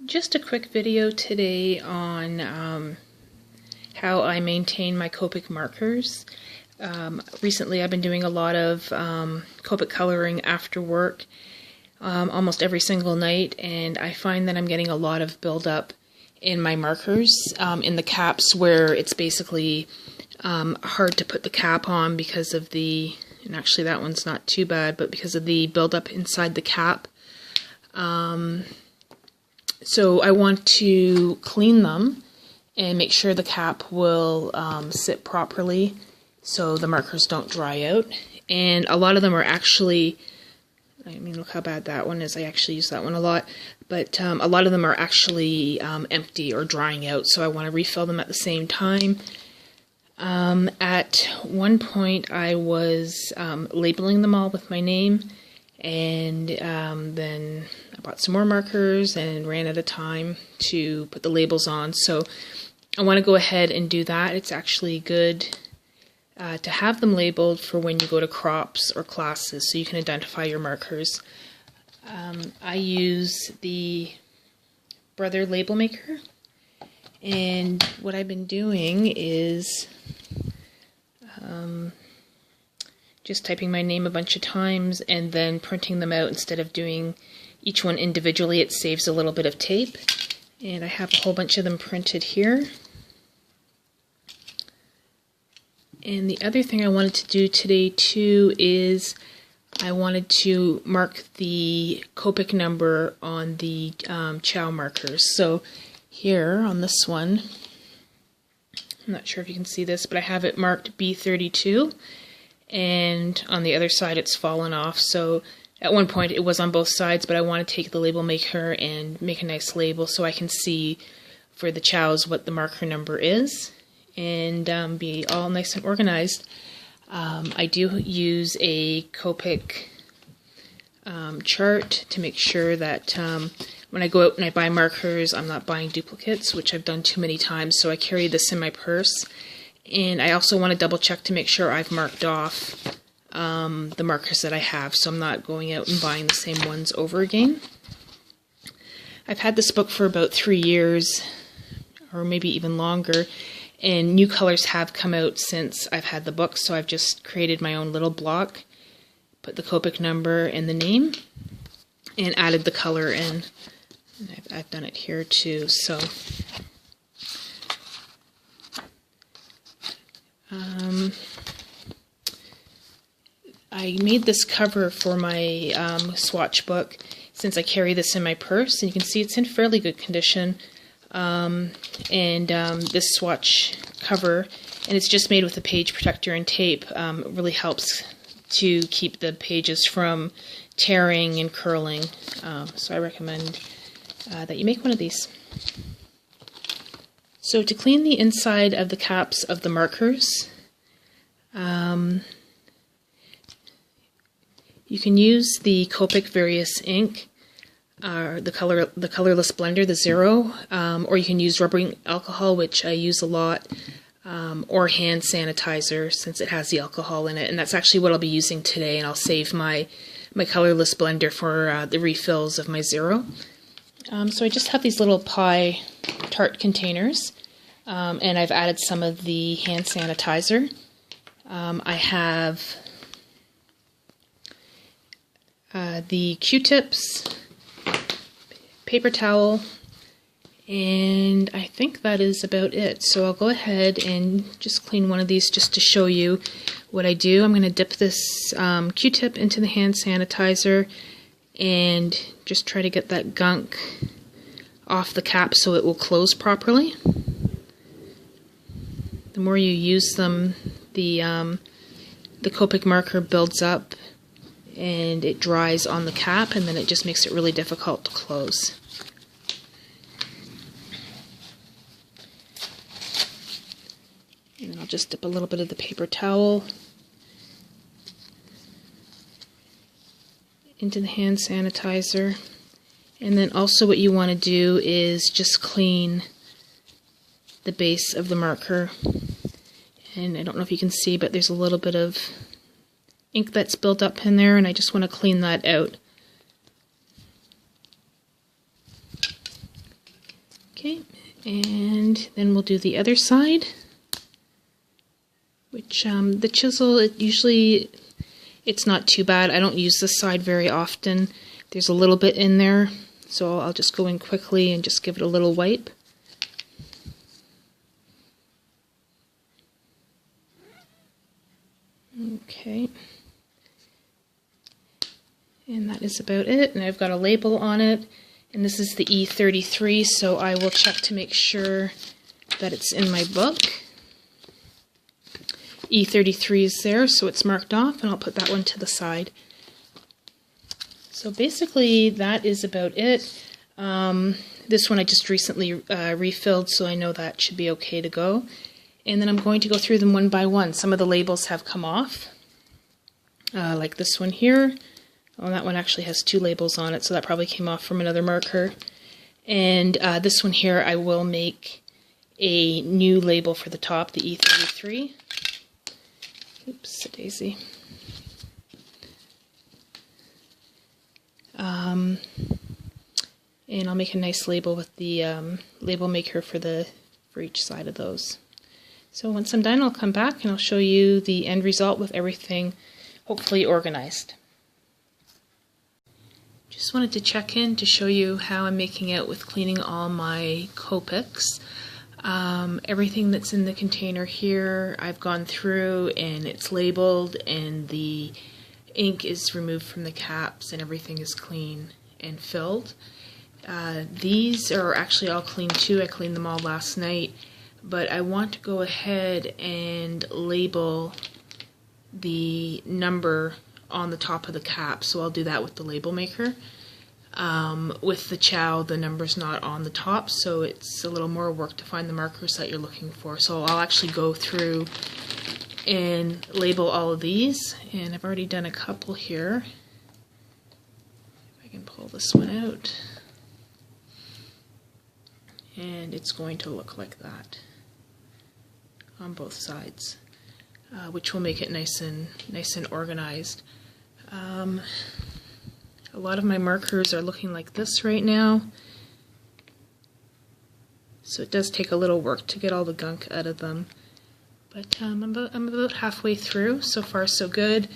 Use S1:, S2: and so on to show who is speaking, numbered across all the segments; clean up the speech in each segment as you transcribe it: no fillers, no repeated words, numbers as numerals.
S1: Just a quick video today on how I maintain my Copic markers. Recently I've been doing a lot of Copic coloring after work almost every single night, and I find that I'm getting a lot of buildup in my markers in the caps where it's basically hard to put the cap on because of the, and actually that one's not too bad, but because of the buildup inside the cap. So I want to clean them and make sure the cap will sit properly so the markers don't dry out. And a lot of them are actually, I mean, look how bad that one is. I actually use that one a lot. But a lot of them are actually empty or drying out, so I want to refill them at the same time. At one point I was labeling them all with my name, and then I bought some more markers and ran out of time to put the labels on. So I want to go ahead and do that. It's actually good to have them labeled for when you go to crops or classes so you can identify your markers. I use the Brother Label Maker, and what I've been doing is just typing my name a bunch of times and then printing them out. Instead of doing each one individually, it saves a little bit of tape. And I have a whole bunch of them printed here. And the other thing I wanted to do today too is I wanted to mark the Copic number on the Chow markers. So here on this one, I'm not sure if you can see this, but I have it marked B32, and on the other side it's fallen off. So at one point it was on both sides, but I want to take the label maker and make a nice label so I can see for the Chows what the marker number is and be all nice and organized. I do use a Copic chart to make sure that when I go out and I buy markers, I'm not buying duplicates, which I've done too many times, so I carry this in my purse. And I also want to double check to make sure I've marked off the markers that I have, so I'm not going out and buying the same ones over again. I've had this book for about 3 years, or maybe even longer, and new colors have come out since I've had the book, so I've just created my own little block, put the Copic number and the name, and added the color in. I've done it here too, so I made this cover for my swatch book since I carry this in my purse, and you can see it's in fairly good condition. This swatch cover, and it's just made with a page protector and tape, really helps to keep the pages from tearing and curling, so I recommend that you make one of these. So to clean the inside of the caps of the markers, you can use the Copic Various ink, the colorless blender, the Zero, or you can use rubbing alcohol, which I use a lot, or hand sanitizer since it has the alcohol in it, and that's actually what I'll be using today, and I'll save my colorless blender for the refills of my Zero. So I just have these little pie tart containers, and I've added some of the hand sanitizer. I have the Q-tips, paper towel, and I think that is about it. So I'll go ahead and just clean one of these just to show you what I do. I'm going to dip this Q-tip into the hand sanitizer and just try to get that gunk off the cap so it will close properly. The more you use them, the Copic marker builds up and it dries on the cap, and then it just makes it really difficult to close. And I'll just dip a little bit of the paper towel into the hand sanitizer. And then also what you want to do is just clean the base of the marker. And I don't know if you can see, but there's a little bit of ink that's built up in there, and I just want to clean that out. Okay, and then we'll do the other side, which the chisel, it's not too bad. I don't use this side very often. There's a little bit in there, so I'll just go in quickly and just give it a little wipe. Okay, and that is about it, and I've got a label on it. And this is the E33, so I will check to make sure that it's in my book. E33 is there, so it's marked off, and I'll put that one to the side. So basically, that is about it. This one I just recently refilled, so I know that should be okay to go. And then I'm going to go through them one by one. Some of the labels have come off, like this one here. Oh, that one actually has 2 labels on it, so that probably came off from another marker. And this one here, I will make a new label for the top, the E33. Oops, daisy. And I'll make a nice label with the label maker for each side of those. So once I'm done, I'll come back and I'll show you the end result with everything hopefully organized. Just wanted to check in to show you how I'm making out with cleaning all my Copics. Everything that's in the container here I've gone through and it's labeled, and the ink is removed from the caps and everything is clean and filled. These are actually all clean too. I cleaned them all last night, but I want to go ahead and label the number on the top of the cap, so I'll do that with the label maker. With the Chow, the number's not on the top, so it's a little more work to find the markers that you're looking for. So I'll actually go through and label all of these, and I've already done a couple here. If I can pull this one out, and it's going to look like that on both sides, which will make it nice and organized. A lot of my markers are looking like this right now, so it does take a little work to get all the gunk out of them. But I'm about halfway through. So far so good.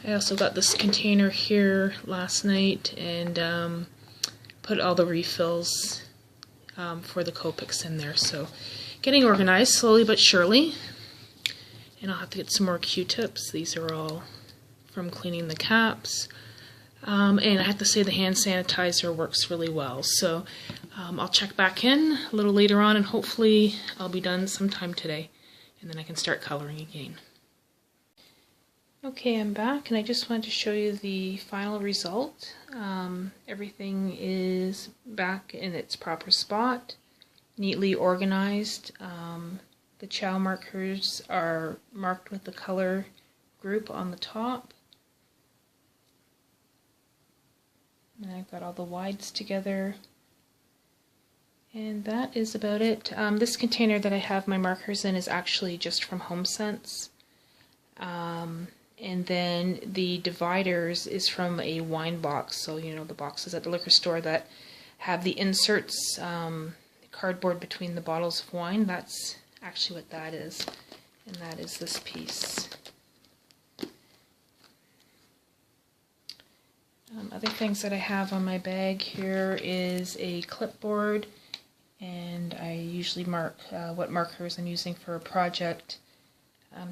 S1: I also got this container here last night and put all the refills for the Copics in there. So getting organized slowly but surely. And I'll have to get some more Q-tips. These are all from cleaning the caps. And I have to say the hand sanitizer works really well. So I'll check back in a little later on, and hopefully I'll be done sometime today. And then I can start coloring again. Okay, I'm back, and I just wanted to show you the final result. Everything is back in its proper spot, neatly organized. The Chow markers are marked with the color group on the top. And I've got all the wides together. And that is about it. This container that I have my markers in is actually just from HomeSense. And then the dividers is from a wine box. So, you know, the boxes at the liquor store that have the inserts, cardboard between the bottles of wine. That's actually what that is. And that is this piece. Other things that I have on my bag here is a clipboard, and I usually mark what markers I'm using for a project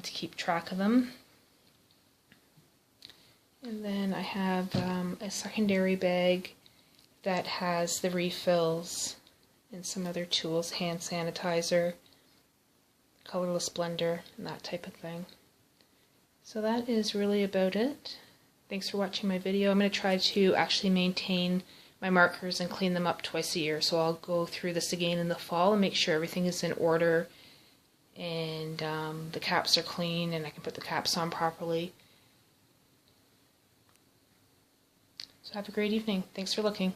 S1: to keep track of them. And then I have a secondary bag that has the refills and some other tools, hand sanitizer, colorless blender, and that type of thing. So that is really about it. Thanks for watching my video. I'm going to try to actually maintain my markers and clean them up twice a year. So I'll go through this again in the fall and make sure everything is in order and the caps are clean and I can put the caps on properly. So have a great evening. Thanks for looking.